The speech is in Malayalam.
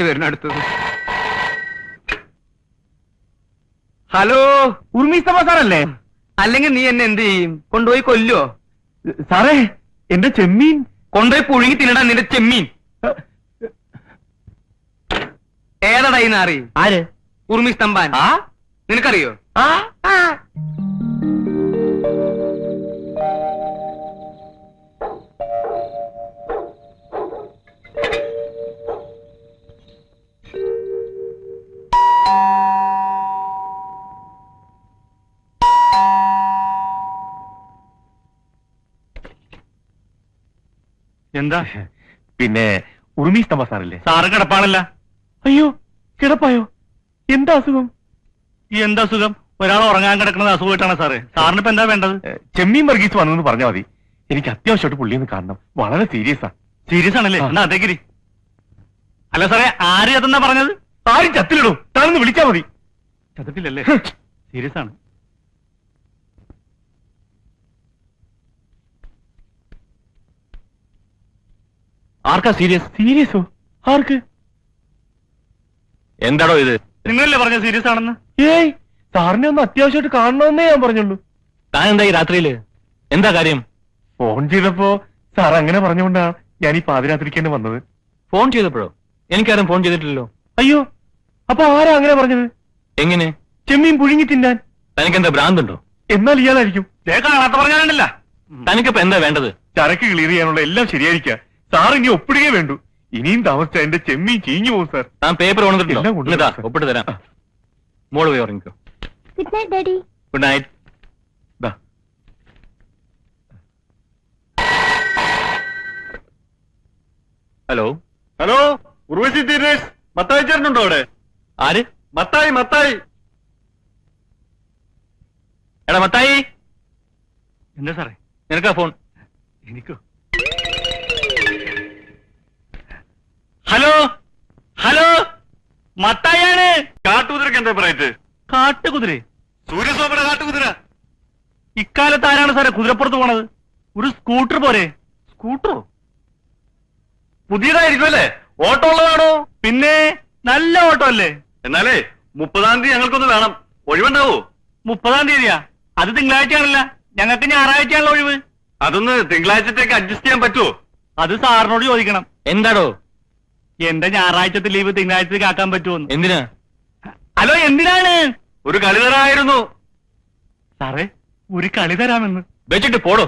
വരുന്ന അടുത്തത്. ഹലോ, ഉർമീസ്തഫ സാറല്ലേ? അല്ലെങ്കിൽ നീ എന്നെ എന്ത് ചെയ്യും? കൊണ്ടുപോയി കൊല്ലോ? സാറേ, എന്റെ ചെമ്മീൻ കൊണ്ടുപോയി പുഴുങ്ങി തിന്നടാ നിന്റെ ചെമ്മീൻ. ഏതടാ ഈ നാറി? ആര്? ഉർമിസ്തംബാൻ. നിനക്കറിയോ? എന്താ? പിന്നെ ഉർമീസ്തഫ സാറല്ലേ? സാറ് കിടപ്പാണല്ല. അയ്യോ, കിടപ്പായോ? എന്താ അസുഖം? എന്താ അസുഖം? ഒരാൾ ഉറങ്ങാൻ കിടക്കുന്നത് അസുഖമായിട്ടാണ് സാറേ. സാറിന് ഇപ്പൊ എന്താ വേണ്ടത്? ചെമ്മീൻ വർഗീസ് വന്നെന്ന് പറഞ്ഞാൽ മതി. എനിക്ക് അത്യാവശ്യമായിട്ട് പുള്ളിയൊന്ന് കാണണം. വളരെ സീരിയസാ. സീരിയസ് ആണല്ലേ? എന്നാ അതേക്കിരി. അല്ല സാറേ, ആര് അതെന്നാ പറഞ്ഞത്? ആരും ചത്തിലിടും. താനൊന്ന് വിളിച്ചാ മതി. ചത്തിട്ടില്ലല്ലേ? സീരിയസ് ആണ്. ആർക്കാ സീരിയസ്? സീരിയസോ? ആർക്ക്? എന്താടോ ഇത്? നിങ്ങളല്ലേ പറഞ്ഞ സീരിയസ് ആണെന്ന്? ഏയ്, സാറിനെ ഒന്ന് അത്യാവശ്യമായിട്ട് കാണണമെന്നേ ഞാൻ പറഞ്ഞുള്ളൂ. താൻ എന്താ ഈ രാത്രിയില്? എന്താ കാര്യം? ഫോൺ ചെയ്തപ്പോ സാർ അങ്ങനെ പറഞ്ഞുകൊണ്ടാണ് ഞാൻ ഈ പാതിരാത്രിക്ക് വന്നത്. ഫോൺ ചെയ്തപ്പോഴോ? എനിക്കാരും ഫോൺ ചെയ്തിട്ടില്ലല്ലോ. അയ്യോ, അപ്പൊ ആരാ അങ്ങനെ പറഞ്ഞത്? എങ്ങനെ? ചെമ്മീൻ പുഴുങ്ങി തിന്നാൻ. തനിക്കെന്താ ഭ്രാന്തുണ്ടോ? എന്നാൽ ഇയാളായിരിക്കും. കാണാത്ത പറഞ്ഞാലുണ്ടല്ല. തനിക്കിപ്പോ എന്താ വേണ്ടത്? ചരക്ക് ക്ലിയർ ചെയ്യാനുള്ള എല്ലാം ശരിയായിരിക്കാം. സാർ ഇനി ഒപ്പിടുകയേ വേണ്ടു. ഇനിയും താമസിച്ച എന്റെ ചെമ്മീൻ ചീഞ്ഞു പോകും സാർ. താൻ പേപ്പർ എല്ലാം കൊണ്ടുവരാം, കൊണ്ടുവന്നിട്ടുണ്ടോ? സാർ. ഒപ്പിട്ട് തരാം. മോള് പോയി ഉറങ്ങിക്കോ. Good night daddy. Good night. ദാ. ഹലോ. ഹലോ, ഉർവശി തീരേഷ്, മത്തായി ചേട്ടനുണ്ടോ അവിടെ? ആര്? മത്തായി, മത്തായി. എടാ മത്തായി. എന്താ സാറേ? നിനക്കാ ഫോൺ? എനിക്കോ? ഹലോ, ഹലോ, മത്തായാണ്. കാട്ടുകുതിരക്ക് എന്താ പറയറ്റ്? കാട്ടുകുതിര? സൂര്യസോമയുടെ കാട്ടുകുതിര. ഇക്കാലത്ത് ആരാണ് സാറേ കുതിരപ്പുറത്ത് പോണത്? ഒരു സ്കൂട്ടർ പോരെ? സ്കൂട്ടറോ? പുതിയതായിരിക്കും അല്ലേ? ഓട്ടോ ഉള്ളതാണോ? പിന്നെ നല്ല ഓട്ടോ അല്ലേ? എന്നാലേ 30-ാം തീയതി ഞങ്ങൾക്കൊന്ന് വേണം. ഒഴിവുണ്ടാവോ? 30-ാം തീയതിയാ? അത് തിങ്കളാഴ്ചയാണല്ല. ഞങ്ങൾക്ക് ഞായറാഴ്ചയാണല്ലോ ഒഴിവ്. അതൊന്ന് തിങ്കളാഴ്ചത്തേക്ക് അഡ്ജസ്റ്റ് ചെയ്യാൻ പറ്റുമോ? അത് സാറിനോട് ചോദിക്കണം. എന്താടോ? എന്റെ ഞായറാഴ്ചത്തെ ലീവ് തിങ്കളാഴ്ചത്തേക്ക് ആക്കാൻ പറ്റുമോ? എന്തിനാ? ഹലോ, എന്തിനാണ്? ഒരു കളി തരായിരുന്നു സാറേ, ഒരു കളി തരാമെന്ന്. വെച്ചിട്ട് പോടോ.